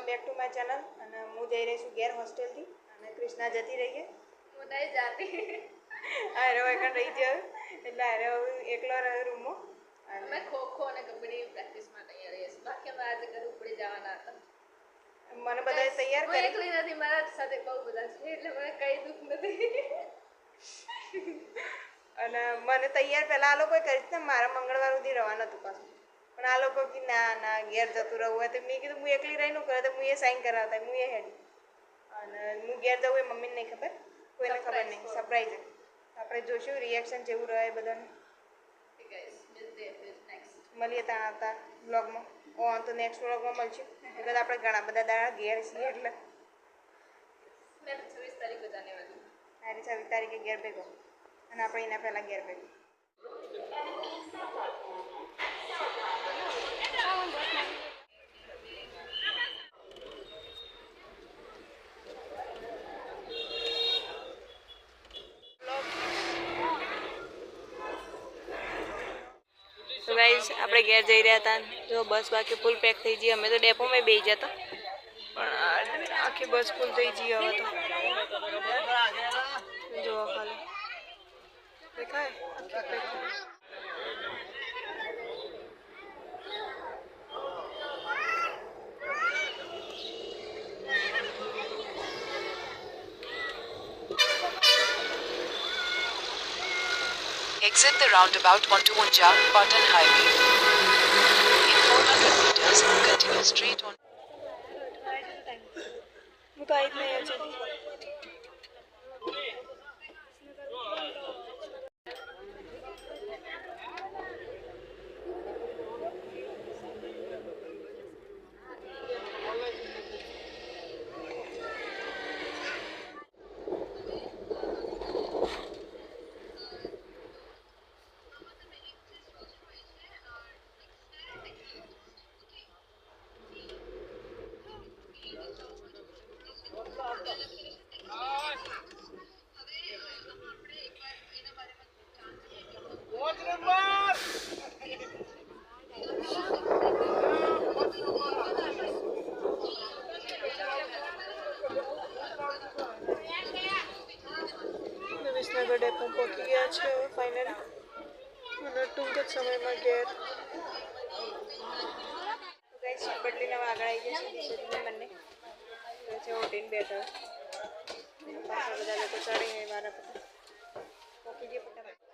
Back to my channel અને હું જઈ રહી છું ઘેર હોસ્ટેલથી અને કૃષ્ણા જતી રહી છે હું નહીં જાતી અરે એકણ રહી ગયો એટલે અરે એકલો રહ્યો રૂમમાં અમે ખોખો અને કબડ્ડી પ્રેક્ટિસ માટે અહીંયા રહીએ છીએ બાકી અમે આજે ઘરે ઉપડી જવાના હતા મને બધા તૈયાર કરે એકલી નથી મારા સાથે બહુ બધા છે એટલે મને કઈ દુઃખ નથી અને મને તૈયાર પહેલા આ લોકોએ કરી છે મારા મંગળવાર સુધી રહેવાનું હતું પાછું પણ આ લોકો કે ના ના ઘેર જતું રહું હોય તો મેં કીધું હું એકલી રહીને કરે તો હું એ સાઈન કરાવતા હું એ હેડી અને હું ઘેર જવું એ મમ્મીને નહીં ખબર કોઈને ખબર નહીં સરપ્રાઈઝ આપણે જોશું રિએક્શન જેવું રહે બધાને મળીએ ત્યાં આવતા બ્લોગમાં તો નેક્સ્ટ બ્લોગમાં મળશું because આપણે ઘણા બધા દાડા ઘેર છીએ એટલે મેં 26 તારીખે જાને વાળી મારી 26 તારીખે ઘેર ભેગો અને આપણે એના પહેલાં ઘેર ભેગો તો ગાઈસ આપણે ઘેર જઈ રહ્યા હતા જો બસ બાકી ફૂલ પેક થઈ ગઈ અમે તો ડેપોમાં બેસી જતા પણ આખી બસ ફૂલ થઈ ગઈ હવે તો જો ખાલી દેખાય આખી pack Exit the roundabout onto Unja Patan Highway. In 400 meters, continue straight on. હું તો આવી જ નહીં છે વિસનગર ડેપો પહોંચી ગયા છે હવે ફાઇનલી અને ટૂંક જ સમયમાં ઘેર ગાઈસ બદલીને આગળ આવી ગયા છે બંને છે ઓટીને બેઠા પાછળ બધા લોકો ચડીને વારા પહોંચી ગયા ફટાફટ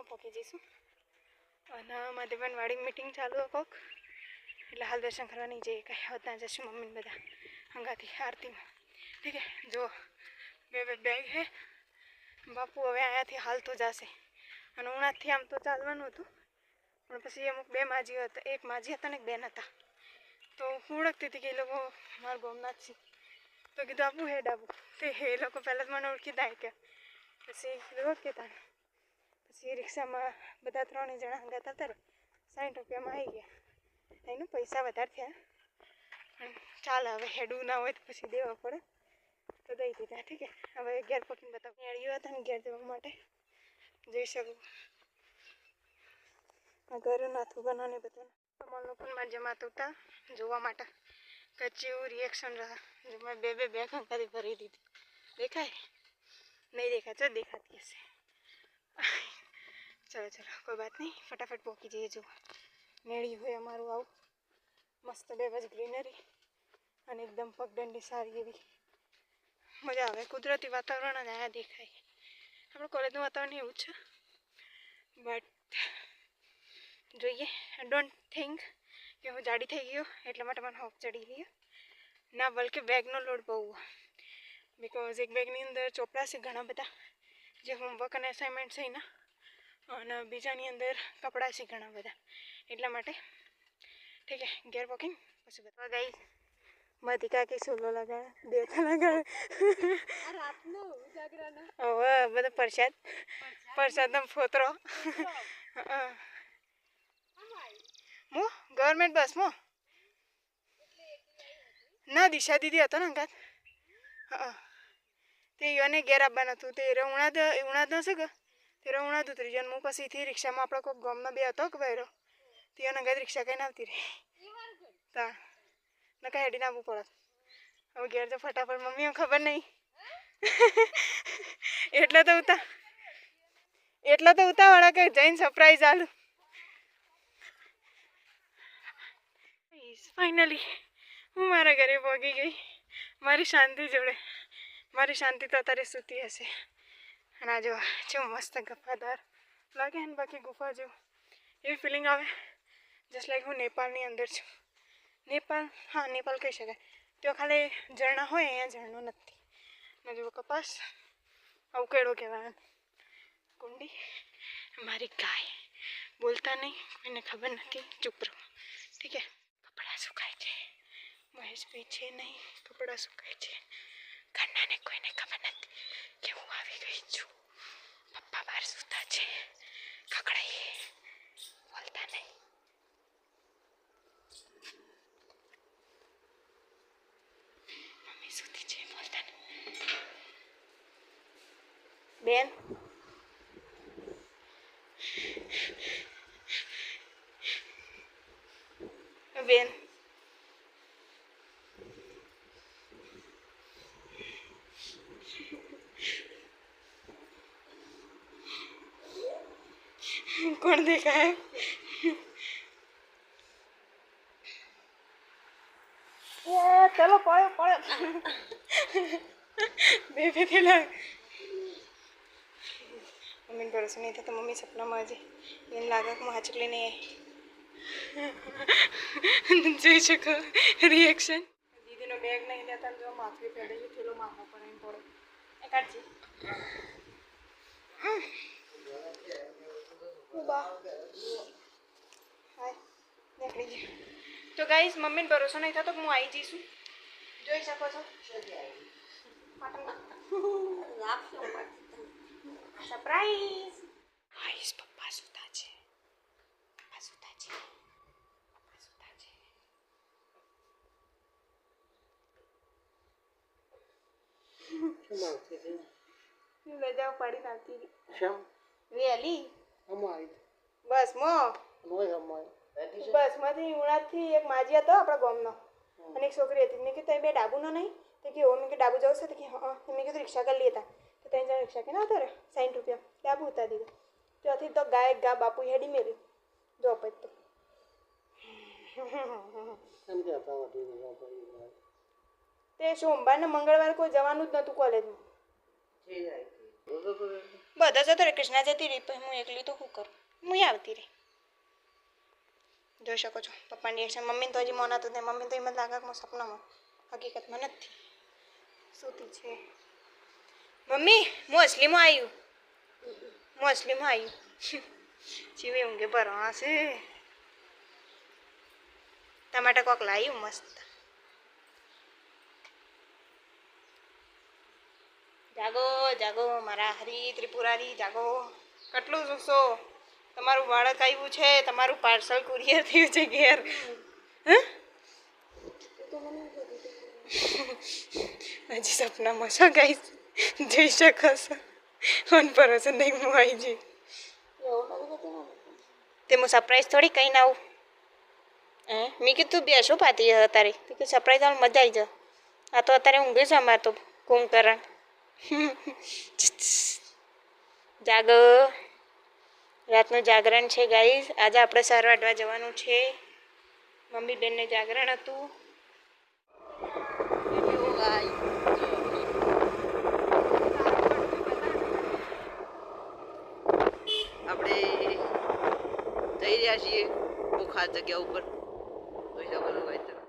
પહોંચી જઈશું અને મારી પણ વાડી મીટિંગ ચાલુ હોય કોક એટલે હાલ દર્શન કરવા નહીં જઈએ કાંઈ હવે ત્યાં જશું મમ્મીને બધા હંગાથી આરતીમાં ઠીક છે જો બે બેગ છે બાપુ હવે અહીંયાથી હાલતો જશે અને ઉણાથી આમ તો ચાલવાનું હતું પણ પછી અમુક બે માજી હતા એક માજી હતા ને એક બેન હતા તો હું ઓળખતી હતી કે એ લોકો મારા ગામના જ છે તો કીધું આપું હેડ આપું તે એ લોકો પહેલાં જ મને ઓળખી જાય કે પછી કીધું ઓકે તાને પછી રિક્ષામાં બધા 3 જણા હંગાત હતા 60 રૂપિયામાં આવી ગયા એનું પૈસા વધારે થયા પણ ચાલ હવે હેડવું ના હોય તો પછી દેવા પડે તો દઈ દીધા ઠીક છે હવે ઘેર પકીને બતાવું મેળ્યું હતા ને ઘેર જવા માટે જઈ શકું આ ઘરે નાથું બનાવને બધું કમલનો પણ મારા જમાત હતા જોવા માટે કે જેવું રિએક્શન રહ્યા જો મેં બે બેગ હંકાથી ભરી દીધી દેખાય નહીં દેખાય તો દેખાતી હશે ચલો ચલો કોઈ બાત નહીં ફટાફટ પહોંચી જઈએ જો મેળ્યું હોય અમારું આવું મસ્ત બે બાજુ ગ્રીનરી અને એકદમ પગદંડી સારી એવી મજા આવે. કુદરતી વાતાવરણ જ અહીંયા દેખાય. આપણે કોલેજનું વાતાવરણ એવું છે, બટ જોઈએ. આઈ ડોન્ટ થિંક કે હું જાડી થઈ ગયો એટલા માટે મને હોપ ચડી ગયો ના, બલકે બેગનો લોડ બહુ, બિકોઝ એક બેગની અંદર ચોપડા છે ઘણા બધા જે હોમવર્ક અને અસાઇનમેન્ટ છે એના, અને બીજાની અંદર કપડાં છે ઘણા બધા, એટલા માટે ઠીક છે. ઘેર વોકિંગ પછી બધા ગઈ મધિકા કે સોલો લગાવે દેવતા લગાવે હવે બધો પ્રસાદનો ફોતરો. હું ગવર્મેન્ટ બસમાં ના દિશા દીદી હતો ને અંગાત. હા તે યોને ઘેર આવવાનું હતું. તે ઉણાદ ન છે તે ઉણાદ ઉતરી જાય. હું પછીથી રિક્ષામાં આપણે કોઈ ગામમાં બે હતો કે ભાઈરો તે અંગાત રિક્ષા કહીને આવતી રહી તા ને કાંઈ હેડીને આવવું પડે. હવે ઘેર તો ફટાફટ મમ્મીઓ ખબર નહીં એટલે તો ઉતાવળા કે જઈને સરપ્રાઈઝ આલું. ફાઇનલી હું મારા ઘરે પહોંચી ગઈ મારી શાંતિ જોડે. મારી શાંતિ તો અત્યારે સૂતી હશે. અને આ જો જેવું મસ્ત ગફાદાર લાગે ને, બાકી ગુફા જેવું એવી ફિલિંગ આવે જસ્ટ લાઈક હું નેપાળની અંદર છું. નેપાળ, હા નેપાળ કહી શકાય. તો ખાલી ઝરણા હોય, અહીંયા ઝરણો નથી. ને જુઓ કપાસ, અવકેડો કહેવાય. કુંડી, મારી ગાય બોલતા નહીં, કોઈને ખબર નથી, ચૂપ રહો ઠીક છે. કપડાં સુકાય છે, મહેશ બી છે નહીં, કપડાં સુકાય છે. ઘરનાને કોઈને ખબર નથી કે હું આવી ગઈ છું. પપ્પા બહાર સૂતા છે, ખકડાઈએ બોલતા નહીં. મમ્મી સૂતી છે, બોલતા નહીં. બેન બેન કોણ દેખાય? ચલો પડ્યો બે થેલા. મમ્મીને ભરોસો નહીં થતો. મમ્મી સપનામાં હજી એને લાગે કે હું હાચકલી નહીં આવી. જોઈ શકો રિએક્શન. દીદીનો બેગ નહીં લેતા જો માથું પેડે છે, થેલો માથા પર એમ પડે એ કાઢજી. હાય નીકળી ગઈ. તો ગાઈઝ મમ્મીને ભરોસો નહીં થતો કે હું આવી જઈશું. જોઈ શકો છો સરપ્રાઈઝ. ગાઈઝ પપ્પા સૂતા છે, પપ્પા સૂતા છે, પપ્પા સૂતા છે. રજાઓ પાડી નાખી વેલી બસમાંથી ઉણાથી એક માજી હતો આપણા ગામનો અને એક છોકરી હતી. મેં કીધું બે ડાબુનો નહીં તો કે મેં કે ડાબુ જવું છે તો કે હા. મેં કીધું રિક્ષા કરી લેતા તો 3 જણ રિક્ષા કે ના હતો રે 60 રૂપિયા ડાબુ ઉતારી દીધું. ત્યાંથી તો ગાય ગા બાપુ હેડી મેળ્યું જો પછી તો તે સોમવાર ને મંગળવાર કોઈ જવાનું જ નહોતું કોલેજમાં. બધા જતો રે, કૃષ્ણા જતી રહી, પછી હું એકલી તો શું કરું, હું આવતી રહી. જોઈ શકો છો પપ્પાની રિએક્શન. મમ્મીને તો હજી મોનાતું નહીં. મમ્મીને તો એમ જ લાગે કે હું સપનામાં, હકીકતમાં નથી. સૂતી છે મમ્મી. હું અસલીમાં આવ્યું જીવે ઊંઘે ભરવા છે. ટમાટા કોક લાવ્યું મસ્ત. જાગો જાગો મારા હરી ત્રિપુરારી જાગો. કેટલું જોશો? તમારું બાળક આવ્યું છે, તમારું પાર્સલ કુરિયર થયું છે ઘેર. હજી સપનામાં છો ગાઈસ, જોઈ શકો છો. ફોન ભરોસો નહીં હું આવી જઈ. તે હું સરપ્રાઈઝ થોડી કઈ ના આવું. મેં કીધું બેસો પાતી અત્યારે તો કે સરપ્રાઈઝ આવું મજા આવી જાય. આ તો અત્યારે ઊંઘે છે અમારે તો કુંભકરણ. જાગો, રાતનું જાગરણ છે ગાઈઝ. આજે આપણે સાર વાટવા જવાનું છે. મમ્મી બેનને જાગરણ હતું. જઈ રહ્યા છીએ બહુ ખાસ જગ્યા ઉપર જોઈ શકો છો ગાઈસ તમે.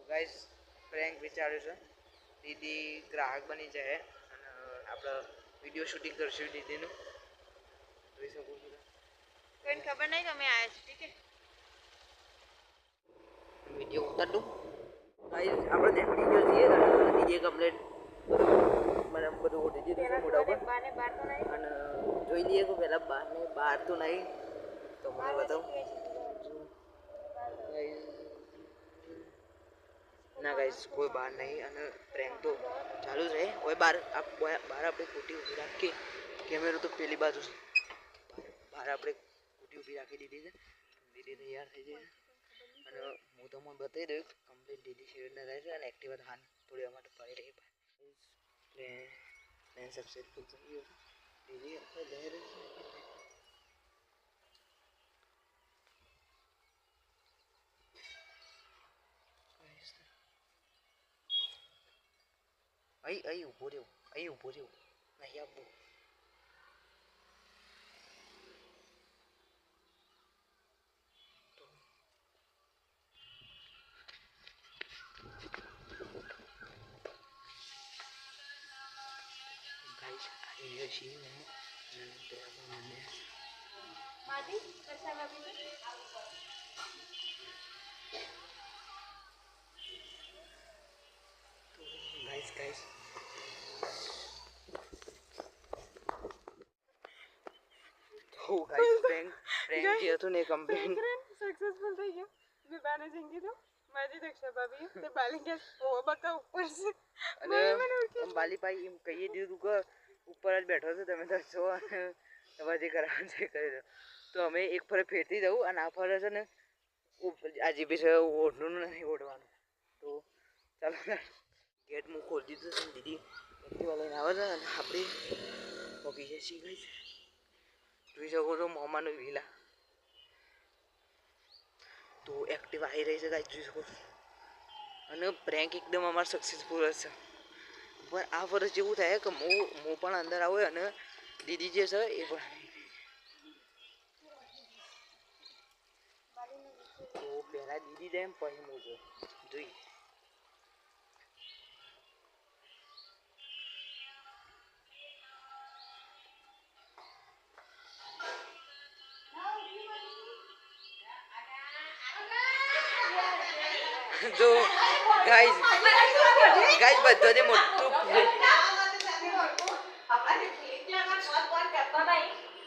ગાઈસ પ્રેન્ક વિચાર્યું છે દીદી ગ્રાહક બની જાય અને આપણે વિડીયો શૂટિંગ કરશું દીદીનું જોઈ શકો છો કોઈને ખબર નહીં કે અમે આવ્યા છીએ ઠીક છે વિડીયો ઉતાર દઉં ગાઈસ આપણે નીકળી ગયો છીએ અને દીદીએ કમ્પ્લેટ મને બધું ઓટી દીધું છે મોઢા ઉપર બાને બાર તો નહીં અને જોઈ લઈએ કે પહેલાં બહાર તો નહીં તો મને બતાવું ના ગાઈસ કોઈ બહાર નહીં અને પ્રેન્ક તો ચાલુ જ રહે હવે બહાર આપણે કુટી ઊભી રાખી કેમેરો તો પેલી બાજુ છે બહાર આપણે કુટી ઊભી રાખી દીધી છે દીદી તૈયાર થઈ જાય અને હું તમને બતાવી દઉં કમ્પ્લીટ દીદી શેડને રહે છે અને એક્ટિવા હાન થોડી વાર માટે પડી રહી પ્લેન સક્સેસફુલ થઈ ગયો દીદી આપણે લઈ રહી છે અહીં ઊભો રહ્યો નહીં આપવું ગાઈસ આવી છીએ માદી કશા ભાભી ગાઈસ તો ગાઈસ પ્રેન્ક જે હતું ને કમ્પ્લેન સક્સેસફુલ થઈ ગયો મેં બાને જઈને કીધું મારી દક્ષા ભાભી તે બાલી કે ઓ બકા ઉપર છે અને બાલીભાઈ એમ કહી દીધું કે ઉપર જ બેઠો છો તમે તો છો અને તમારે જે કરવાનું છે કરી દો તો અમે એક ફરે ફેરતી દઉં અને આ ફરે છે ને આજે બી છે ઓઢનું નથી ઓઢવાનું તો ચાલો ગેટ હું ખોલી દીધું છે દીદી એક્ટિવા લઈને આવે છે અને આપણે પહોંચી જાય છીએ ગઈ જોઈ શકો છો મોમાનું વિલા તો એક્ટિવા આવી રહી છે ગાઈસ જોઈ શકો છો અને પ્રેન્ક એકદમ અમારે સક્સેસફુલ હશે પણ આ વર્ષ જેવું થાય કે હું પણ અંદર આવું અને દીદી જે છે એ પણ તો પહેલાં દીદી જાય એમ પછી હું જોઈ જો ગાઈસ બધાથી મોટું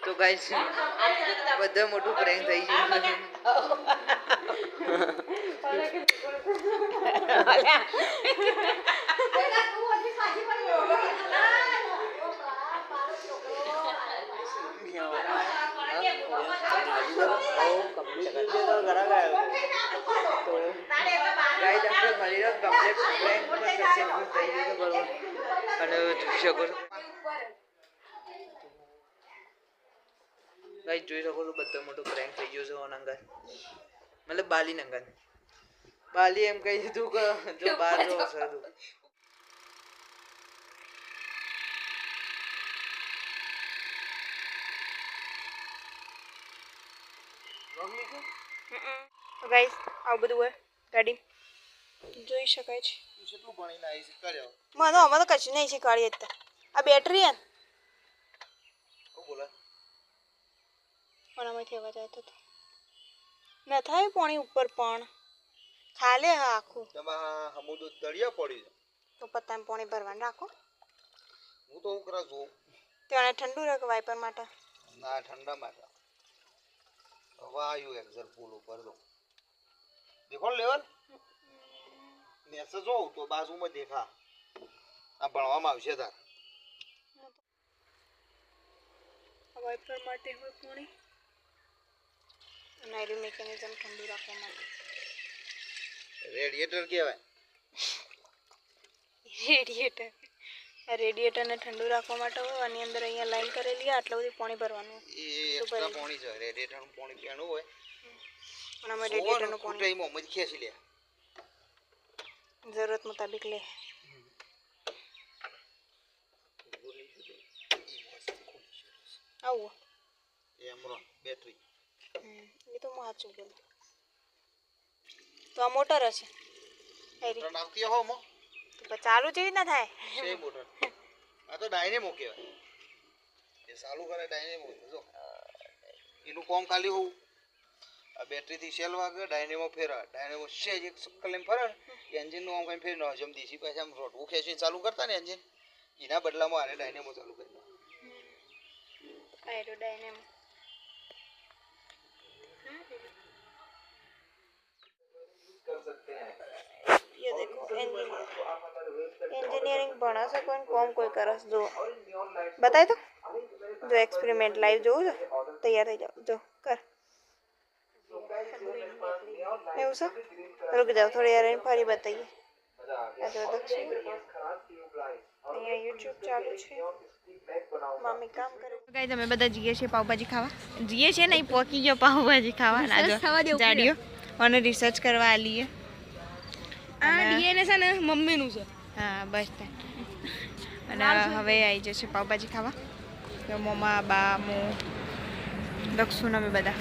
તો ગાઈસ બધા મોટું પ્રેન્ક થઈ ગયું ગાઈસ આપણે મળી રહ્યો કમ્પ્લીટ પ્રેન્ક પર સક્સેસફુલ થઈ ગયું બરોબર અને જોઈ શકો છો ગાઈસ જોઈ શકો છો બધા મોટો પ્રેન્ક થઈ ગયો છે ઓનંગર મતલબ બાલી નંગર બાલી એમ કહી દીધું કે જો બહાર જો સરું તો ગાઈસ આવું બધું હોય ગાડી જોઈ શકાય છે કેટલું ભણીને આવી છે કર્યો મને અમારે તો કશું નહીં શીખવાડી હતા આ બેટરી હે બોલા પણ આમાંથી અવાજ આવતો હતો ન થાય પાણી ઉપર પણ ખાલે હા આખું તેમાં હમુદો દળિયા પડી તો પત્તામાં પાણી ભરવાનું રાખો હું તો હું કરા જોઉં ત્યાં ઠંડુ રાખો વાઇપર માટે ના ઠંડા માટે હવે આવ્યું એક્ઝર પુલ ઉપર તો દેખો લેવલ નેસે જોઉં તો બાજુમાં દેખા આ ભણવામાં આવશે તાર વાઇપર માટે હોય પાણી નાયરું મિકેનિઝમ ઠંડુ રાખવા માટે રેડિએટર કહેવાય રેડિએટરને ઠંડુ રાખવા માટે હોય આની અંદર અહીંયા લાઈન કરેલી આટલું બધું પાણી ભરવાનું એ એક્સ્ટ્રા પાણી છે રેડિએટરનું પાણી પીવાનું હોય અને અમે રેડિએટરનું પાણી કુટાઈમાં મજ ખેંચી લે જરૂરત મુતાબિક લે આવું એમરોન બેટરી એ તો હું સાચું બોલું તો આ મોટર હશે મોટર નાખતી હો મો તો પછી ચાલુ જેવી રીતના થાય છે મોટર આ તો ડાયનેમો કહેવાય એ ચાલુ કરે ડાયનેમો જો એનું કોમ ખાલી હોવું આ બેટરીથી સેલ વાગે ડાયનેમો ફેરા ડાયનેમો છે એક સક્કલ એમ ફરે એન્જિનનું આમ કંઈ ફેર ન જેમ દેશી પાછા આમ રોટવું ખેંચીને ચાલુ કરતા ને એન્જિન એના બદલામાં આને ડાયનેમો ચાલુ કરી એરોડાયનેમો ये देखो इंजीनियरिंग भणा से कोई कॉम कोई करस जो बताए तो जो एक्सपेरिमेंट लाइव जो तैयार થઈ જાઓ જો કર એવું છે रुक जाओ थोड़ी यार ફરી બતાઈએ આ જો દક્ષિણ અહીંયા YouTube ચાલુ છે મમ્મી કામ કરે ગાઈસ અમે બધા જઈએ છીએ પાવભાજી ખાવા જઈએ છીએ નહીં પોકી ગયો પાવભાજી ખાવા ના જો જાડીઓ અને રિસર્ચ કરવા આલીએ આ ડીએનએ છે ને મમ્મીનું છે હા બસ અને હવે આવી જશે પાવભાજી ખાવા તો મમ્મા બા મો દક્ષુન અમે બધા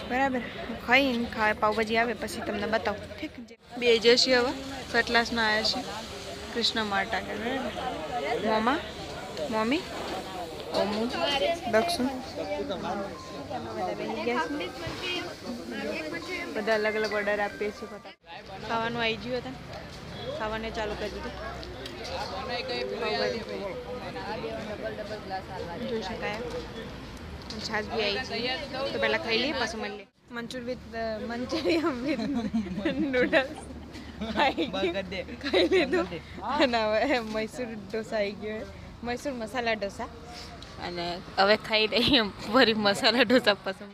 બરાબર ખાઈને ખાવા પાવભાજી આવે પછી તમને બતાવું ઠીક બે જશે હવે સટલાસના આવ્યા છે કૃષ્ણ માટા કે મમ્મા મમ્મી ઓમુ દક્ષુન બધા અલગ અલગ ઓર્ડર આપીએ છીએ બધા ખાવાનું આવી ગયું હતા ખાવાને ચાલુ કરી દીધું જોઈ શકાય છાશ બી આવી છે તો પહેલાં ખાઈ લઈએ પછી મળીએ મંચુરિયન વિથ નૂડલ્સ ખાઈ લીધું અને હવે મૈસૂર ઢોસા આવી ગયો મૈસૂર મસાલા ઢોસા અને હવે ખાઈ રહીએ ફરી મસાલા ઢોસા પસંદ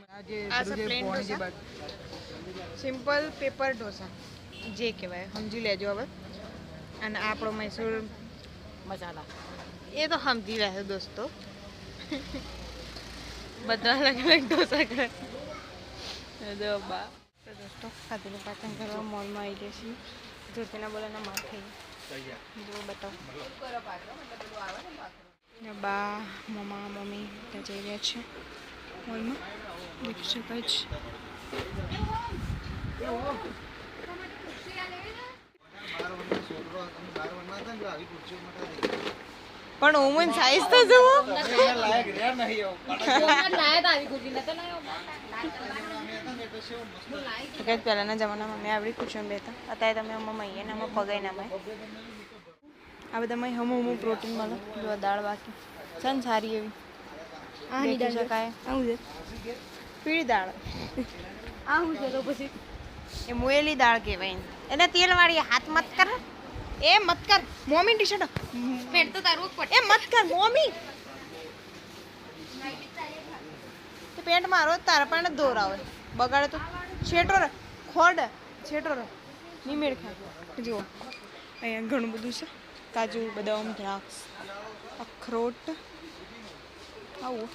સિમ્પલ પેપર ઢોસા જે કહેવાય સમજી લેજો હવે અને આપણો મૈસૂર મસાલા એ તો સમજી રહ્યા દોસ્તો બધા અલગ અલગ ઢોસા કરે દો બા તો દોસ્તો ખાધેલું પાચન કરવા મોલમાં આવી જશે જ્યોતિના બોલાના માર થઈ જો બતાવો બા મમ્મા મમ્મી ત્યાં જઈ રહ્યા છે મોલમાં દેખી શકાય છે પણ ઓમન સાઈઝ તો જુઓ પહેલાના જમાનામાં મેં આવડી ખુશીઓ બેતા અત્યારે તમે અમ્મા અહીંયા નામાં પગાઈ નામાં આ બધામાં હમું પ્રોટીન મળે જો દાળ બાકી છે ને સારી એવી દેખી શકાય આવું છે પીળી દાળ આવું છે તો પછી એ મોયેલી દાળ કહેવાય એને તેલવાળી હાથ મત કર એ મત કર મોમી ટી શર્ટ પેન્ટ તો તારું પડે એ મત કર મોમી તે પેન્ટ મારો તારા પણ દોરાવે બગાડે તો છેટો રે ખોડ છેટો રે નીમેળ ખા જુઓ અહીંયા ઘણું બધું છે કાજુ બદામ દ્રાક્ષ અખરોટ આવું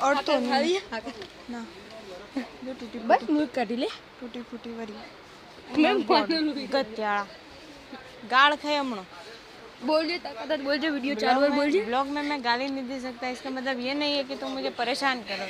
અડતો ના જો તૂટી બસ મુક કાઢી લે તૂટી ફૂટી વરી ગત્યાળા गाड़ खाए हमनो बोलिए ताकत बोल जो वीडियो चालू है बोल ब्लॉग में मैं गाली नहीं दे सकता इसका मतलब ये नहीं है कि तुम मुझे परेशान करो